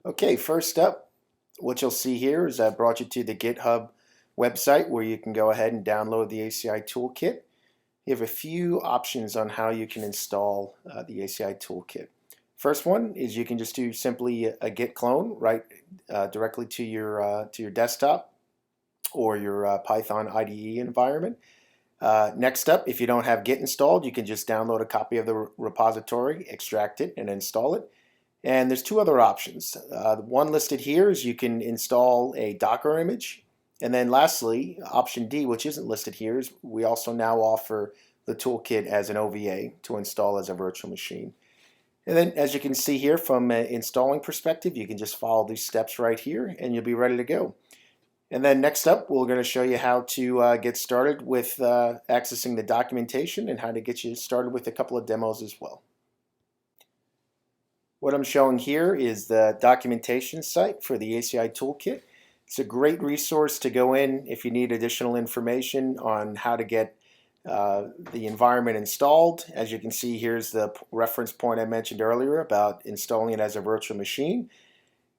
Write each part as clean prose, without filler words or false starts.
Okay, first up, what you'll see here is I brought you to the GitHub website where you can go ahead and download the ACI toolkit. You have a few options on how you can install the ACI toolkit. First one is you can just do simply a git clone right directly to your desktop or your Python IDE environment. Next up, if you don't have Git installed, you can just download a copy of the repository, extract it, and install it. And there's two other options. The one listed here is you can install a Docker image. And then lastly, option D, which isn't listed here, is we also now offer the toolkit as an OVA to install as a virtual machine. And then as you can see here from an installing perspective, you can just follow these steps right here and you'll be ready to go. And then next up, we're going to show you how to get started with accessing the documentation and how to get you started with a couple of demos as well. What I'm showing here is the documentation site for the ACI toolkit. It's a great resource to go in if you need additional information on how to get the environment installed. As you can see, here's the reference point I mentioned earlier about installing it as a virtual machine.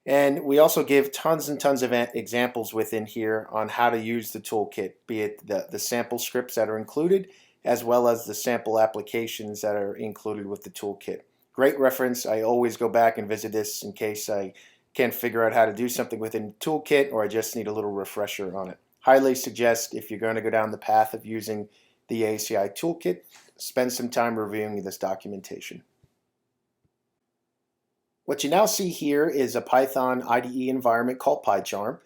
And we also give tons and tons of examples within here on how to use the toolkit, be it the sample scripts that are included, as well as the sample applications that are included with the toolkit. Great reference. I always go back and visit this in case I can't figure out how to do something within the toolkit or I just need a little refresher on it. Highly suggest if you're going to go down the path of using the ACI toolkit, spend some time reviewing this documentation. What you now see here is a Python IDE environment called PyCharm.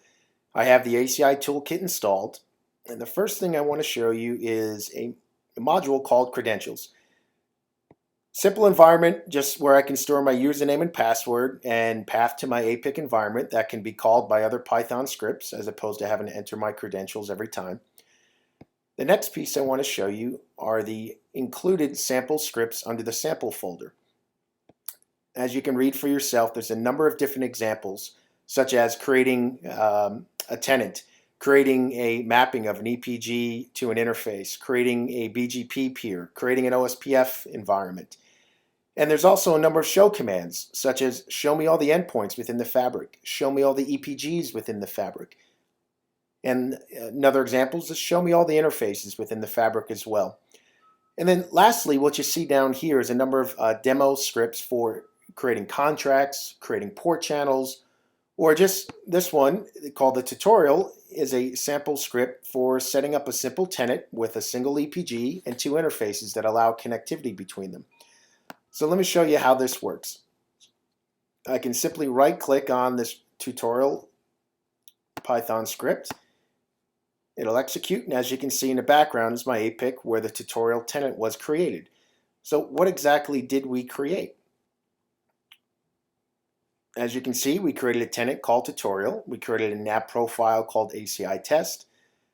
I have the ACI toolkit installed, and the first thing I want to show you is a module called credentials. Simple environment, just where I can store my username and password and path to my APIC environment that can be called by other Python scripts as opposed to having to enter my credentials every time. The next piece I want to show you are the included sample scripts under the sample folder. As you can read for yourself, there's a number of different examples, such as creating a tenant, creating a mapping of an EPG to an interface, creating a BGP peer, creating an OSPF environment. And there's also a number of show commands, such as show me all the endpoints within the fabric, show me all the EPGs within the fabric. And another example is show me all the interfaces within the fabric as well. And then lastly, what you see down here is a number of demo scripts for creating contracts, creating port channels, or just this one called the tutorial is a sample script for setting up a simple tenant with a single EPG and two interfaces that allow connectivity between them. So let me show you how this works. I can simply right-click on this tutorial Python script. It'll execute, and as you can see in the background is my APIC where the tutorial tenant was created. So what exactly did we create? As you can see, we created a tenant called tutorial. We created an app profile called ACI test,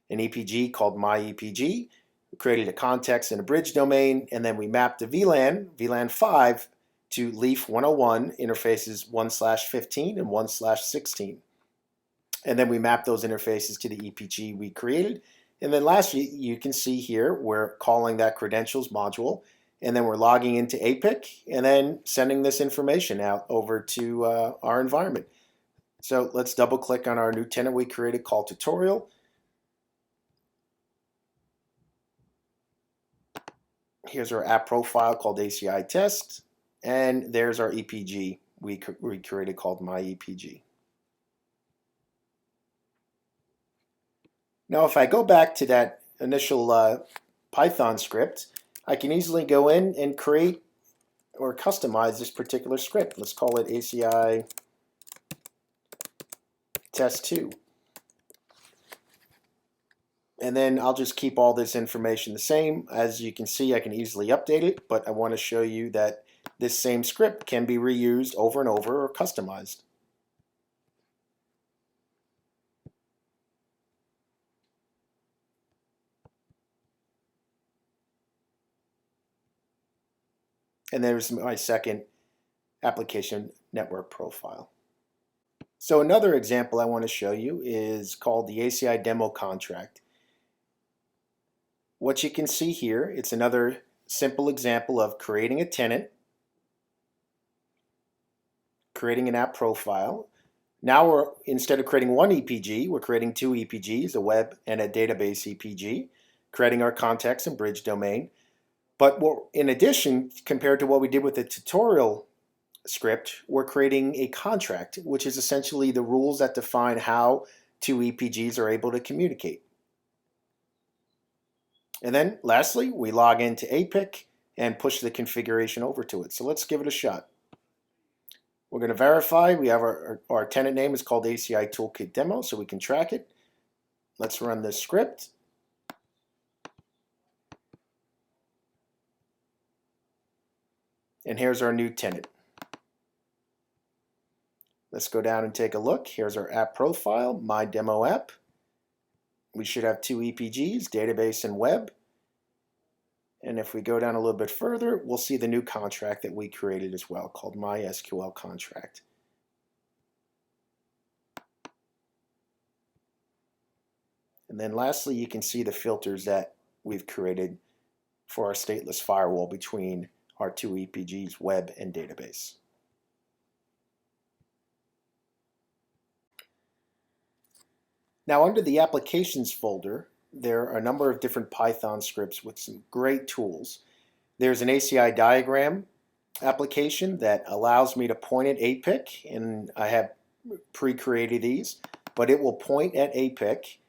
an EPG called myEPG. We created a context and a bridge domain, and then we mapped a VLAN 5 to Leaf 101 interfaces 1/15 and 1/16. And then we mapped those interfaces to the EPG we created. And then lastly, you can see here we're calling that credentials module, and then we're logging into APIC and then sending this information out over to our environment. So let's double click on our new tenant we created called tutorial. Here's our app profile called ACI test, and there's our EPG we created called myEPG. Now if I go back to that initial Python script, I can easily go in and create or customize this particular script. Let's call it ACI test 2. And then I'll just keep all this information the same. As you can see, I can easily update it, but I want to show you that this same script can be reused over and over or customized. And there's my second application network profile. So another example I want to show you is called the ACI demo contract. What you can see here, it's another simple example of creating a tenant, creating an app profile. Now instead of creating one EPG, we're creating two EPGs, a web and a database EPG, creating our context and bridge domain. But in addition, compared to what we did with the tutorial script, we're creating a contract, which is essentially the rules that define how two EPGs are able to communicate. And then lastly, we log into APIC and push the configuration over to it. So let's give it a shot. We're going to verify. We have our tenant name is called ACI Toolkit Demo, so we can track it. Let's run this script. And here's our new tenant. Let's go down and take a look. Here's our app profile, my demo app. We should have two EPGs, database and web. And if we go down a little bit further, we'll see the new contract that we created as well, called MySQL contract. And then lastly, you can see the filters that we've created for our stateless firewall between our two EPGs, web and database. Now under the applications folder, there are a number of different Python scripts with some great tools. There's an ACI diagram application that allows me to point at APIC, and I have pre-created these, but it will point at APIC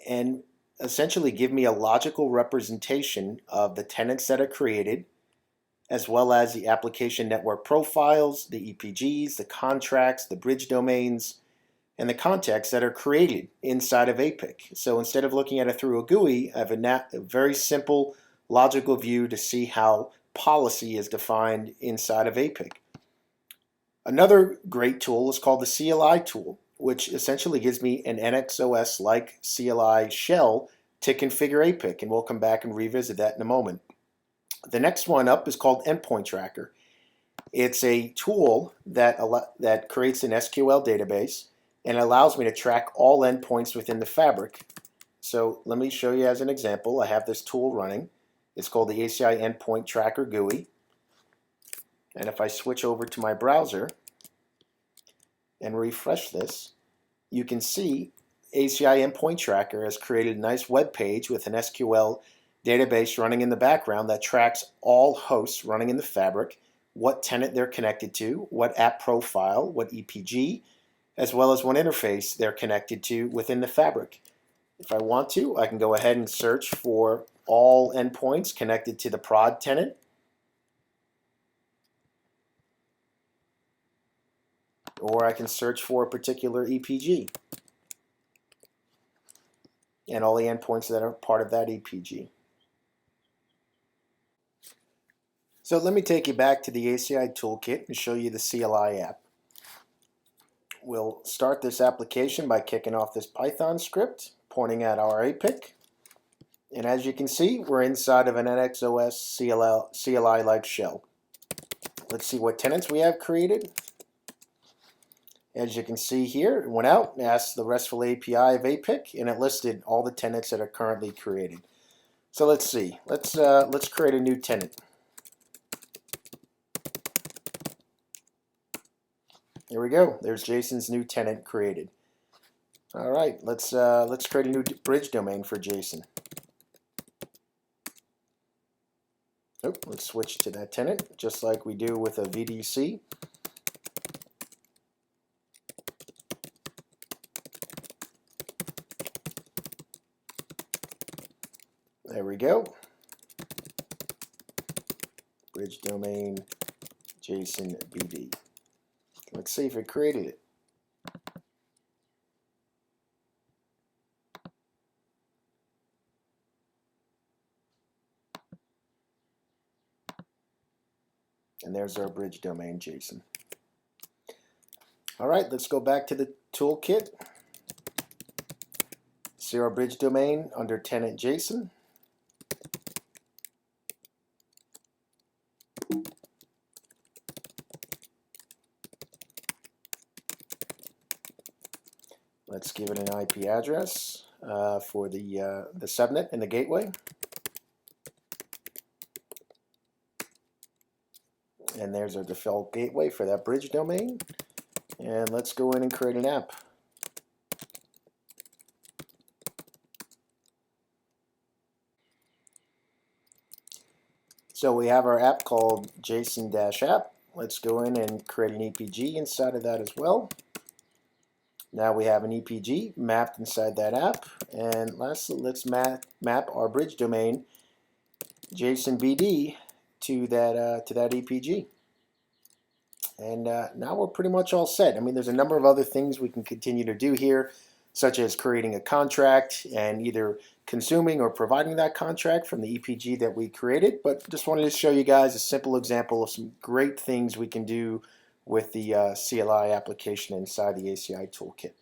and essentially give me a logical representation of the tenants that are created, as well as the application network profiles, the EPGs, the contracts, the bridge domains, and the contexts that are created inside of APIC. So instead of looking at it through a GUI, I have a very simple logical view to see how policy is defined inside of APIC. Another great tool is called the CLI tool, which essentially gives me an NXOS-like CLI shell to configure APIC, and we'll come back and revisit that in a moment. The next one up is called Endpoint Tracker. It's a tool that creates an SQL database and allows me to track all endpoints within the fabric. So let me show you as an example. I have this tool running. It's called the ACI Endpoint Tracker GUI. And if I switch over to my browser and refresh this, you can see ACI Endpoint Tracker has created a nice web page with an SQL database running in the background that tracks all hosts running in the fabric, what tenant they're connected to, what app profile, what EPG, as well as what interface they're connected to within the fabric. If I want to, I can go ahead and search for all endpoints connected to the prod tenant. Or I can search for a particular EPG and all the endpoints that are part of that EPG. So let me take you back to the ACI Toolkit and show you the CLI app. We'll start this application by kicking off this Python script, pointing at our APIC. And as you can see, we're inside of an NXOS CLI-like shell. Let's see what tenants we have created. As you can see here, it went out and asked the RESTful API of APIC, and it listed all the tenants that are currently created. So let's see. Let's create a new tenant. Here we go. There's Jason's new tenant created. All right, let's create a new bridge domain for Jason. Oh, let's switch to that tenant, just like we do with a VDC. There we go. Bridge domain Jason BD. Let's see if it created it. And there's our bridge domain Jason. All right, let's go back to the toolkit. See our bridge domain under tenant Jason. Let's give it an IP address for the subnet and the gateway. And there's our default gateway for that bridge domain. And let's go in and create an app. So we have our app called JSON-app. Let's go in and create an EPG inside of that as well. Now we have an EPG mapped inside that app. And lastly, let's map our bridge domain JSON-BD to that EPG. And now we're pretty much all set. I mean, there's a number of other things we can continue to do here, such as creating a contract and either consuming or providing that contract from the EPG that we created. But just wanted to show you guys a simple example of some great things we can do with the CLI application inside the ACI toolkit.